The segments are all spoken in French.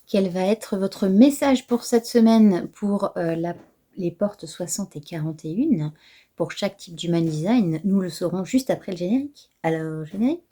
Quel va être votre message pour cette semaine pour les portes 60 et 41 pour chaque type d'human design? Nous le saurons juste après le générique. Alors, générique.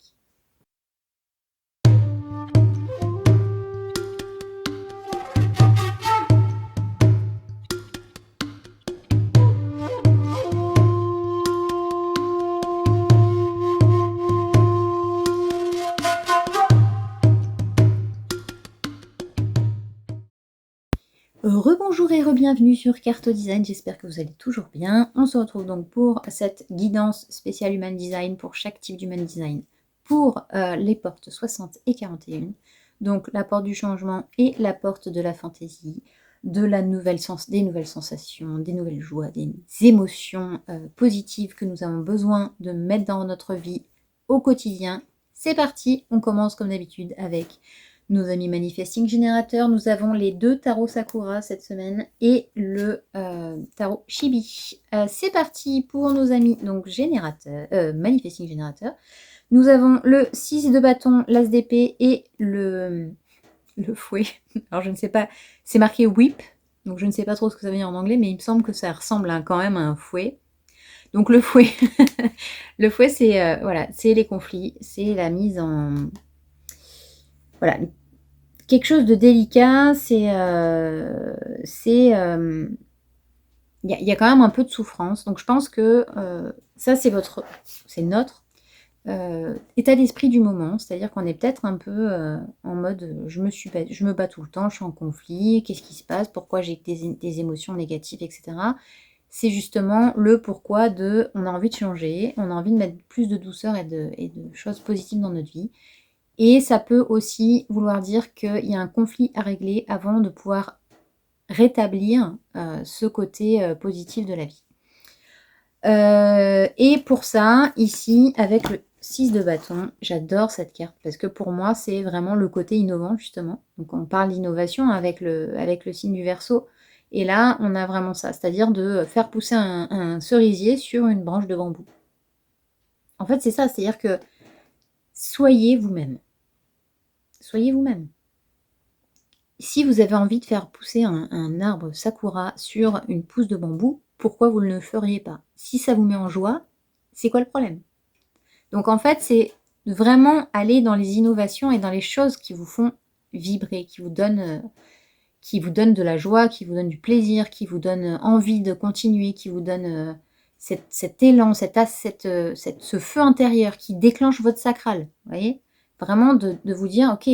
Rebonjour et re-bienvenue sur Carto Design, j'espère que vous allez toujours bien. On se retrouve donc pour cette guidance spéciale Human Design pour chaque type d'Human Design pour les portes 60 et 41. Donc la porte du changement et la porte de la fantaisie, de la des nouvelles sensations, des nouvelles joies, des émotions positives que nous avons besoin de mettre dans notre vie au quotidien. C'est parti, on commence comme d'habitude avec nos amis Manifesting Générateurs. Nous avons les deux tarots Sakura cette semaine et le tarot Chibi. C'est parti pour nos amis donc Manifesting Générateurs. Nous avons le 6 de bâton, l'as d'épée et le fouet. Alors je ne sais pas, c'est marqué whip, donc je ne sais pas trop ce que ça veut dire en anglais, mais il me semble que ça ressemble quand même à un fouet. Donc le fouet, le fouet c'est voilà, c'est les conflits, c'est la mise en... Voilà, quelque chose de délicat, il y a quand même un peu de souffrance. Donc je pense que ça c'est notre état d'esprit du moment, c'est-à-dire qu'on est peut-être un peu en mode je me bats tout le temps, je suis en conflit, qu'est-ce qui se passe, pourquoi j'ai des émotions négatives, etc. C'est justement le pourquoi on a envie de changer, on a envie de mettre plus de douceur et de choses positives dans notre vie. Et ça peut aussi vouloir dire qu'il y a un conflit à régler avant de pouvoir rétablir ce côté positif de la vie. Et pour ça, ici, avec le 6 de bâton, j'adore cette carte parce que pour moi, c'est vraiment le côté innovant, justement. Donc on parle d'innovation avec le signe du Verseau. Et là, on a vraiment ça, c'est-à-dire de faire pousser un cerisier sur une branche de bambou. En fait, c'est ça, c'est-à-dire que soyez vous-même. Soyez vous-même. Si vous avez envie de faire pousser un arbre sakura sur une pousse de bambou, pourquoi vous ne le feriez pas? Si ça vous met en joie, c'est quoi le problème? Donc en fait, c'est vraiment aller dans les innovations et dans les choses qui vous font vibrer, qui vous donnent de la joie, qui vous donnent du plaisir, qui vous donnent envie de continuer, qui vous donnent cet élan, ce feu intérieur qui déclenche votre sacral. Vous voyez? Vraiment de vous dire, ok,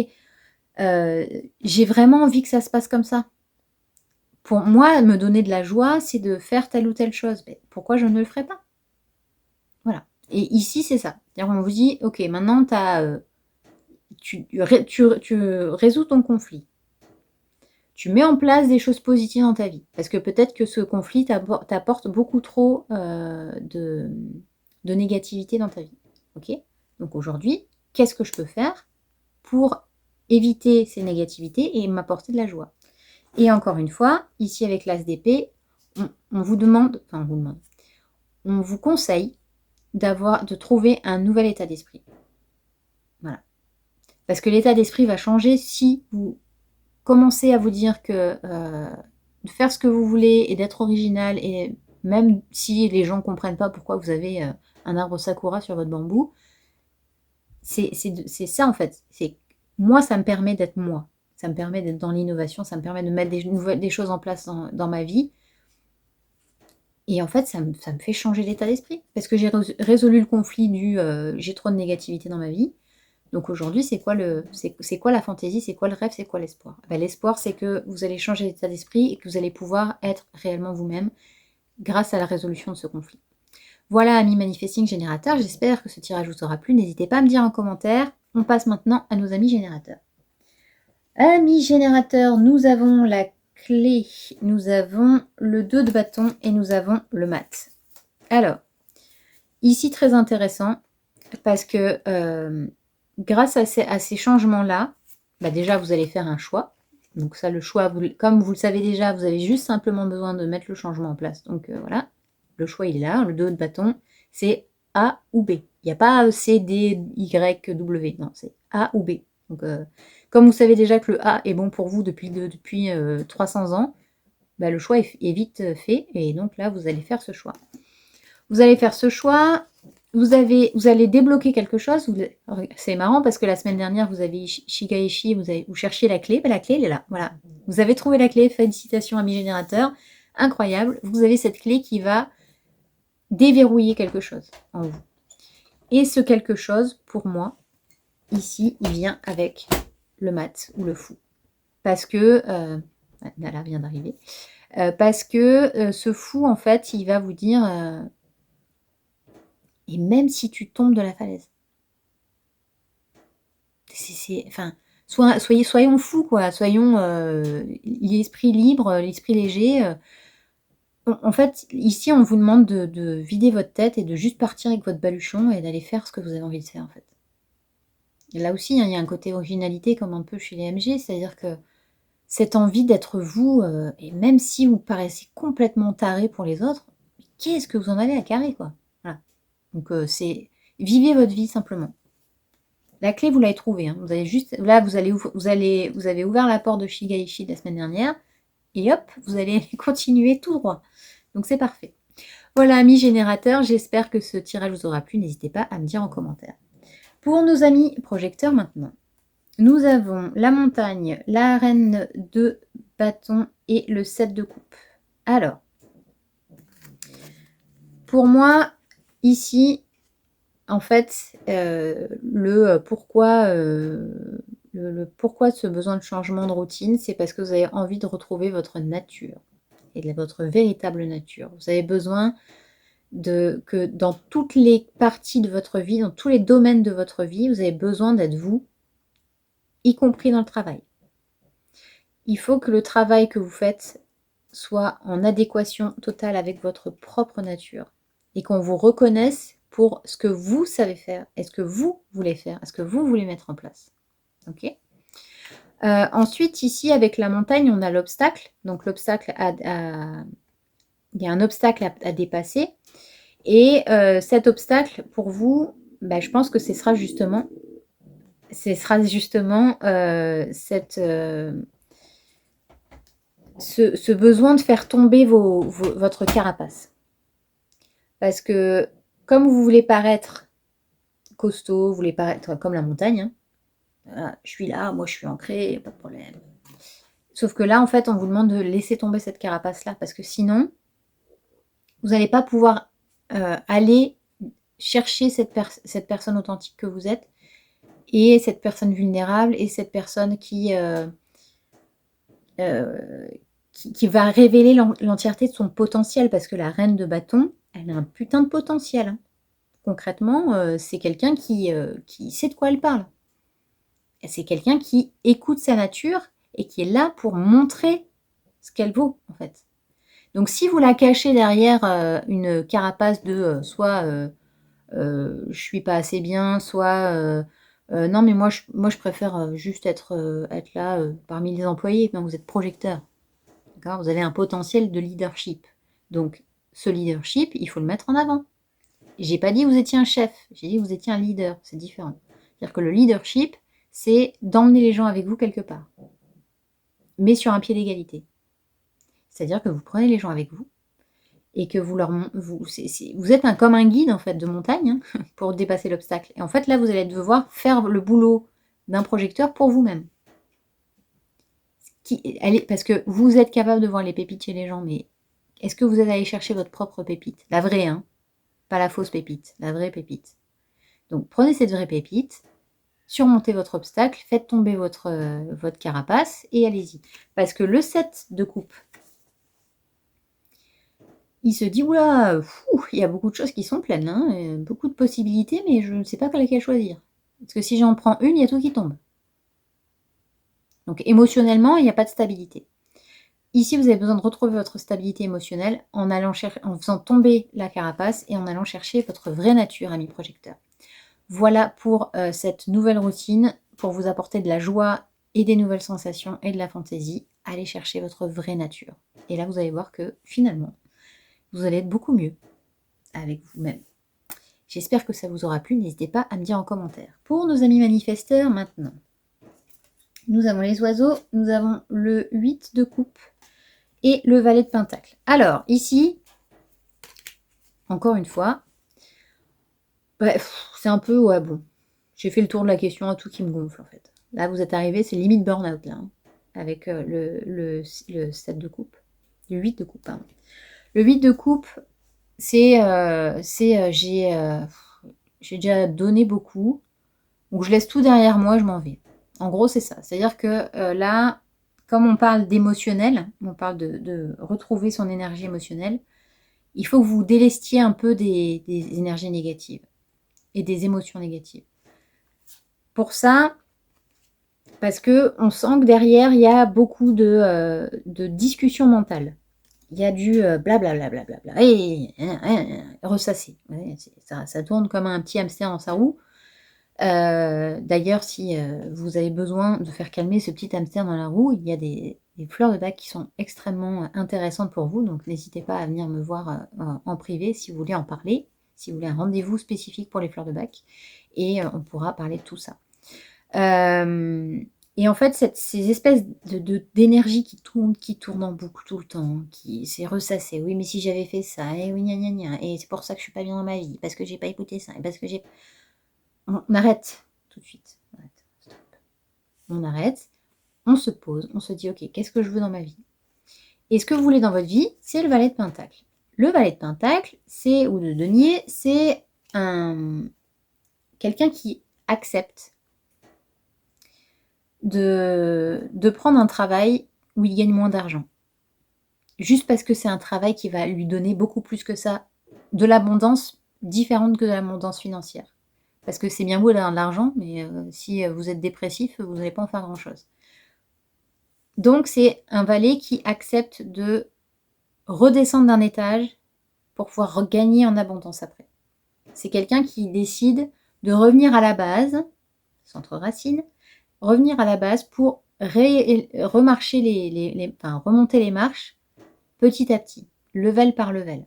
j'ai vraiment envie que ça se passe comme ça. Pour moi, me donner de la joie, c'est de faire telle ou telle chose. Mais pourquoi je ne le ferais pas? Voilà. Et ici, c'est ça. C'est-à-dire on vous dit, ok, maintenant, tu résous ton conflit. Tu mets en place des choses positives dans ta vie. Parce que peut-être que ce conflit t'apporte beaucoup trop de négativité dans ta vie. Ok? Donc aujourd'hui, qu'est-ce que je peux faire pour éviter ces négativités et m'apporter de la joie? Et encore une fois, ici avec l'as d'épée, on vous conseille de trouver un nouvel état d'esprit. Voilà. Parce que l'état d'esprit va changer si vous commencez à vous dire que de faire ce que vous voulez et d'être original, et même si les gens ne comprennent pas pourquoi vous avez un arbre sakura sur votre bambou, c'est ça en fait. Moi, ça me permet d'être moi. Ça me permet d'être dans l'innovation, ça me permet de mettre des choses en place dans ma vie. Et en fait, ça me fait changer l'état d'esprit. Parce que j'ai résolu le conflit j'ai trop de négativité dans ma vie. Donc aujourd'hui, c'est quoi la fantaisie, c'est quoi le rêve, c'est quoi l'espoir? L'espoir, c'est que vous allez changer d'état d'esprit et que vous allez pouvoir être réellement vous-même grâce à la résolution de ce conflit. Voilà, amis Manifesting Générateurs, j'espère que ce tirage vous aura plu. N'hésitez pas à me dire en commentaire. On passe maintenant à nos amis générateurs. Amis générateurs, nous avons la clé, nous avons le 2 de bâton et nous avons le mat. Alors, ici très intéressant parce que grâce à ces changements-là, déjà vous allez faire un choix. Donc ça, le choix, comme vous le savez déjà, vous avez juste simplement besoin de mettre le changement en place. Donc voilà, le choix il est là, le 2 de bâton, c'est A ou B. Il n'y a pas C, D, Y, W, non, c'est A ou B. Donc, comme vous savez déjà que le A est bon pour vous depuis 300 ans, bah, le choix est vite fait et donc là, vous allez faire ce choix. Vous allez faire ce choix, vous allez débloquer quelque chose. C'est marrant parce que la semaine dernière, vous avez Shigaishi, vous cherchiez la clé. Ben, la clé, elle est là. Voilà. Vous avez trouvé la clé. Félicitations, ami générateur. Incroyable. Vous avez cette clé qui va déverrouiller quelque chose en vous. Et ce quelque chose, pour moi, ici, il vient avec le mat ou le fou. Parce que... Nala vient d'arriver. Parce que ce fou, en fait, il va vous dire... et même si tu tombes de la falaise. Enfin, soyons fous, quoi. Soyons l'esprit libre, l'esprit léger. En fait, ici, on vous demande de vider votre tête et de juste partir avec votre baluchon et d'aller faire ce que vous avez envie de faire, en fait. Et là aussi, hein, il y a un côté originalité comme un peu chez les MG, c'est-à-dire que cette envie d'être vous, et même si vous paraissez complètement taré pour les autres, qu'est-ce que vous en avez à carrer, quoi. Voilà. Donc, vivez votre vie simplement. La clé, vous l'avez trouvée. Hein. Vous avez juste, là, vous avez ouvert la porte de Shigaishi la semaine dernière, et hop, vous allez continuer tout droit. Donc, c'est parfait. Voilà, amis générateurs, j'espère que ce tirage vous aura plu. N'hésitez pas à me dire en commentaire. Pour nos amis projecteurs maintenant, nous avons la montagne, la reine de bâton et le 7 de coupe. Alors, pour moi, ici, en fait, le pourquoi de ce besoin de changement de routine, c'est parce que vous avez envie de retrouver votre nature et votre véritable nature. Vous avez besoin que dans toutes les parties de votre vie, dans tous les domaines de votre vie, vous avez besoin d'être vous, y compris dans le travail. Il faut que le travail que vous faites soit en adéquation totale avec votre propre nature et qu'on vous reconnaisse pour ce que vous savez faire et ce que vous voulez faire, ce que vous voulez mettre en place. Ok. Ensuite, ici, avec la montagne, on a l'obstacle. Donc, l'obstacle, il y a un obstacle à dépasser. Et cet obstacle, pour vous, bah, je pense que ce sera justement ce besoin de faire tomber votre carapace. Parce que comme vous voulez paraître costaud, vous voulez paraître comme la montagne, hein, voilà, je suis là, moi je suis ancrée, pas de problème. Sauf que là, en fait, on vous demande de laisser tomber cette carapace-là, parce que sinon, vous n'allez pas pouvoir aller chercher cette personne authentique que vous êtes, et cette personne vulnérable, et cette personne qui va révéler l'entièreté de son potentiel, parce que la reine de bâton, elle a un putain de potentiel. Hein. Concrètement, c'est quelqu'un qui sait de quoi elle parle. C'est quelqu'un qui écoute sa nature et qui est là pour montrer ce qu'elle vaut, en fait. Donc, si vous la cachez derrière une carapace de soit je suis pas assez bien, soit non, mais moi je préfère juste être là parmi les employés, ben, vous êtes projecteur. Vous avez un potentiel de leadership. Donc, ce leadership, il faut le mettre en avant. J'ai pas dit que vous étiez un chef, j'ai dit que vous étiez un leader, c'est différent. C'est-à-dire que le leadership, c'est d'emmener les gens avec vous quelque part, mais sur un pied d'égalité. C'est-à-dire que vous prenez les gens avec vous et que vous êtes comme un guide en fait de montagne hein, pour dépasser l'obstacle. Et en fait là, vous allez devoir faire le boulot d'un projecteur pour vous-même. Parce que vous êtes capable de voir les pépites chez les gens, mais est-ce que vous êtes allé chercher votre propre pépite? La vraie, hein, pas la fausse pépite, la vraie pépite. Donc prenez cette vraie pépite, surmontez votre obstacle, faites tomber votre carapace et allez-y. Parce que le 7 de coupe, il se dit, oula, il y a beaucoup de choses qui sont pleines, hein, beaucoup de possibilités, mais je ne sais pas laquelle choisir. Parce que si j'en prends une, il y a tout qui tombe. Donc émotionnellement, il n'y a pas de stabilité. Ici, vous avez besoin de retrouver votre stabilité émotionnelle en faisant tomber la carapace et en allant chercher votre vraie nature, ami projecteur. Voilà pour cette nouvelle routine, pour vous apporter de la joie et des nouvelles sensations et de la fantaisie. Allez chercher votre vraie nature. Et là, vous allez voir que finalement, vous allez être beaucoup mieux avec vous-même. J'espère que ça vous aura plu. N'hésitez pas à me dire en commentaire. Pour nos amis manifesteurs, maintenant, Nous avons les oiseaux, nous avons le 8 de coupe et le valet de pentacle. Alors, ici, encore une fois, ouais, c'est un peu, ouais, bon, j'ai fait le tour de la question à tout qui me gonfle, en fait. Là, vous êtes arrivé, c'est limite burn-out, là, hein, avec le 7 de coupe. Le 8 de coupe, pardon. Le 8 de coupe, c'est j'ai déjà donné beaucoup, donc je laisse tout derrière moi, je m'en vais. En gros, c'est ça. C'est-à-dire que là, comme on parle d'émotionnel, on parle de retrouver son énergie émotionnelle, il faut que vous délestiez un peu des énergies négatives et des émotions négatives. Pour ça, parce qu'on sent que derrière, il y a beaucoup de discussions mentales. Il y a du blablabla, et ressasser. Ouais, ça tourne comme un petit hamster dans sa roue. D'ailleurs, si vous avez besoin de faire calmer ce petit hamster dans la roue, il y a des fleurs de bac qui sont extrêmement intéressantes pour vous. Donc, n'hésitez pas à venir me voir en privé si vous voulez en parler, si vous voulez un rendez-vous spécifique pour les fleurs de bac. Et on pourra parler de tout ça. Et en fait, ces espèces d'énergie qui tournent en boucle tout le temps, qui s'est ressassé. Oui, mais si j'avais fait ça, et oui, gna gna gna, et c'est pour ça que je suis pas bien dans ma vie, parce que j'ai pas écouté ça, et parce que j'ai... On arrête tout de suite. On arrête, on se pose, on se dit, ok, qu'est-ce que je veux dans ma vie? Et ce que vous voulez dans votre vie, c'est le valet de pentacle. Le valet de pentacle, ou de denier, c'est quelqu'un qui accepte de prendre un travail où il gagne moins d'argent. Juste parce que c'est un travail qui va lui donner beaucoup plus que ça, de l'abondance différente que de l'abondance financière. Parce que c'est bien beau d'avoir de l'argent, mais si vous êtes dépressif, vous n'allez pas en faire grand-chose. Donc c'est un valet qui accepte de redescendre d'un étage pour pouvoir regagner en abondance après. C'est quelqu'un qui décide de revenir à la base, centre racine, revenir à la base pour remonter les marches petit à petit, level par level.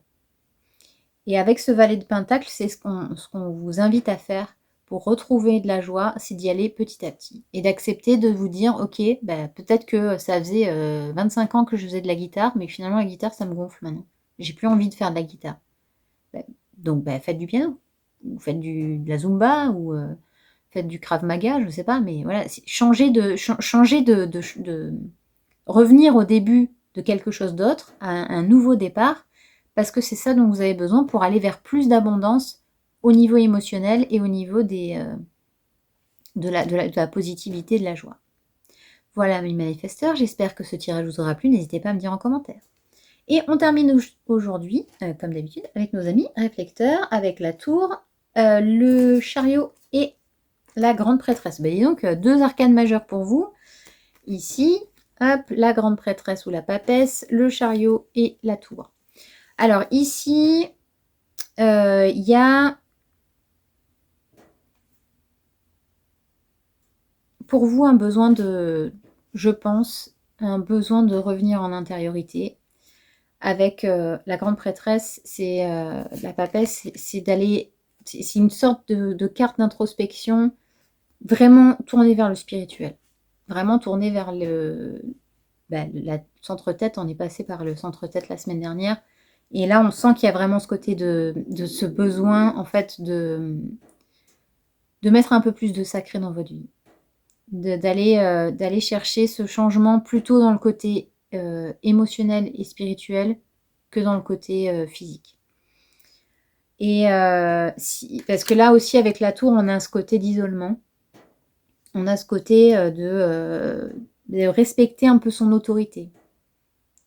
Et avec ce valet de pentacle, c'est ce qu'on vous invite à faire pour retrouver de la joie, c'est d'y aller petit à petit. Et d'accepter de vous dire, ok, peut-être que ça faisait 25 ans que je faisais de la guitare, mais finalement la guitare, ça me gonfle maintenant. J'ai plus envie de faire de la guitare. Donc faites du piano, ou faites de la zumba, ou faites du krav maga, je sais pas, mais voilà, changer de revenir au début de quelque chose d'autre, à un nouveau départ, parce que c'est ça dont vous avez besoin pour aller vers plus d'abondance au niveau émotionnel et au niveau de la positivité, de la joie. Voilà mes manifesteurs, j'espère que ce tirage vous aura plu, n'hésitez pas à me dire en commentaire. Et on termine aujourd'hui, comme d'habitude, avec nos amis réflecteurs, avec la tour, le chariot et la grande prêtresse. Dis donc, 2 arcanes majeures pour vous. Ici, hop, la grande prêtresse ou la papesse, le chariot et la tour. Alors ici, il y a pour vous un besoin je pense, un besoin de revenir en intériorité. Avec la grande prêtresse, c'est la papesse, c'est une sorte de carte d'introspection vraiment tournée vers le spirituel. Vraiment tournée vers la centre-tête. On est passé par le centre-tête la semaine dernière. Et là, on sent qu'il y a vraiment ce côté de ce besoin, en fait, de mettre un peu plus de sacré dans votre vie. D'aller chercher ce changement plutôt dans le côté émotionnel et spirituel que dans le côté physique. Et parce que là aussi, avec la tour, on a ce côté d'isolement. On a ce côté de respecter un peu son autorité.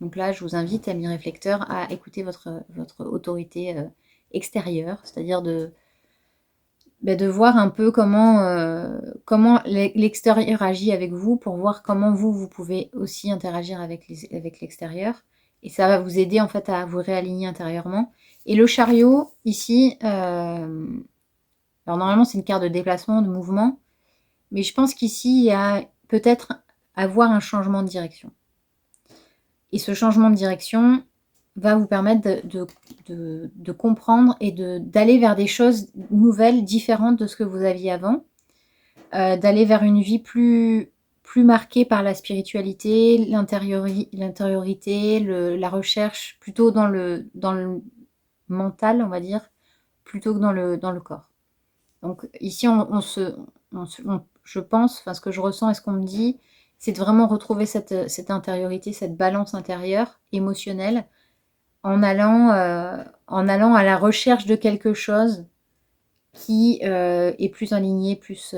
Donc là, je vous invite, amis réflecteurs, à écouter votre autorité extérieure, c'est-à-dire de voir un peu comment l'extérieur agit avec vous, pour voir comment vous pouvez aussi interagir avec l'extérieur. Et ça va vous aider en fait à vous réaligner intérieurement. Et le chariot, ici, alors normalement c'est une carte de déplacement, de mouvement, mais je pense qu'ici, il y a peut-être avoir un changement de direction. Et ce changement de direction va vous permettre de comprendre et d'aller vers des choses nouvelles, différentes de ce que vous aviez avant, d'aller vers une vie plus plus marqué par la spiritualité, l'intériorité, la recherche, plutôt dans le mental, on va dire, plutôt que dans le corps. Donc ici, je pense, enfin ce que je ressens et ce qu'on me dit, c'est de vraiment retrouver cette intériorité, cette balance intérieure, émotionnelle, en allant à la recherche de quelque chose qui est plus aligné, plus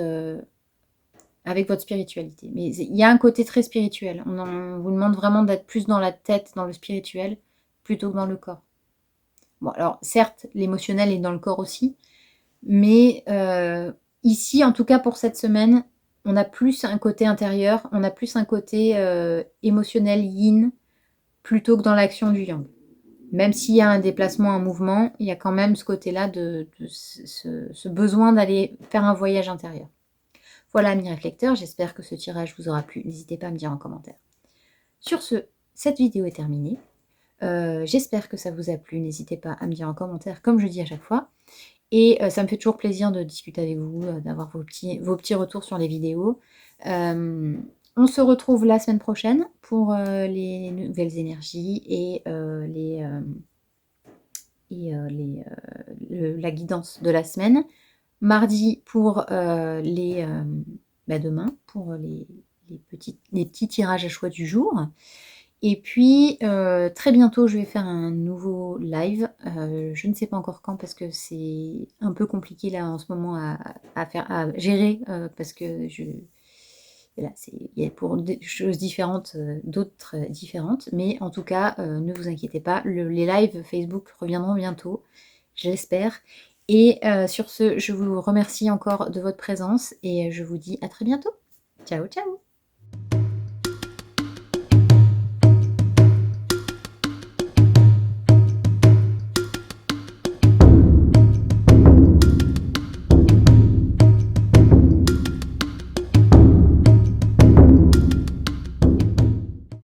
avec votre spiritualité. Mais il y a un côté très spirituel. On vous demande vraiment d'être plus dans la tête, dans le spirituel, plutôt que dans le corps. Bon, alors certes, l'émotionnel est dans le corps aussi, mais ici, en tout cas pour cette semaine, on a plus un côté intérieur, on a plus un côté émotionnel yin, plutôt que dans l'action du yang. Même s'il y a un déplacement, un mouvement, il y a quand même ce côté-là de ce besoin d'aller faire un voyage intérieur. Voilà, amis réflecteurs, j'espère que ce tirage vous aura plu. N'hésitez pas à me dire en commentaire. Sur ce, cette vidéo est terminée. J'espère que ça vous a plu. N'hésitez pas à me dire en commentaire, comme je dis à chaque fois. Et ça me fait toujours plaisir de discuter avec vous, d'avoir vos petits retours sur les vidéos. On se retrouve la semaine prochaine pour les nouvelles énergies et la guidance de la semaine. Mardi pour demain pour les petits tirages à choix du jour. Et puis très bientôt je vais faire un nouveau live. Je ne sais pas encore quand parce que c'est un peu compliqué là en ce moment à gérer parce que voilà, il y a pour des choses différentes, d'autres différentes. Mais en tout cas, ne vous inquiétez pas, les lives Facebook reviendront bientôt, j'espère. Et sur ce, je vous remercie encore de votre présence et je vous dis à très bientôt. Ciao, ciao!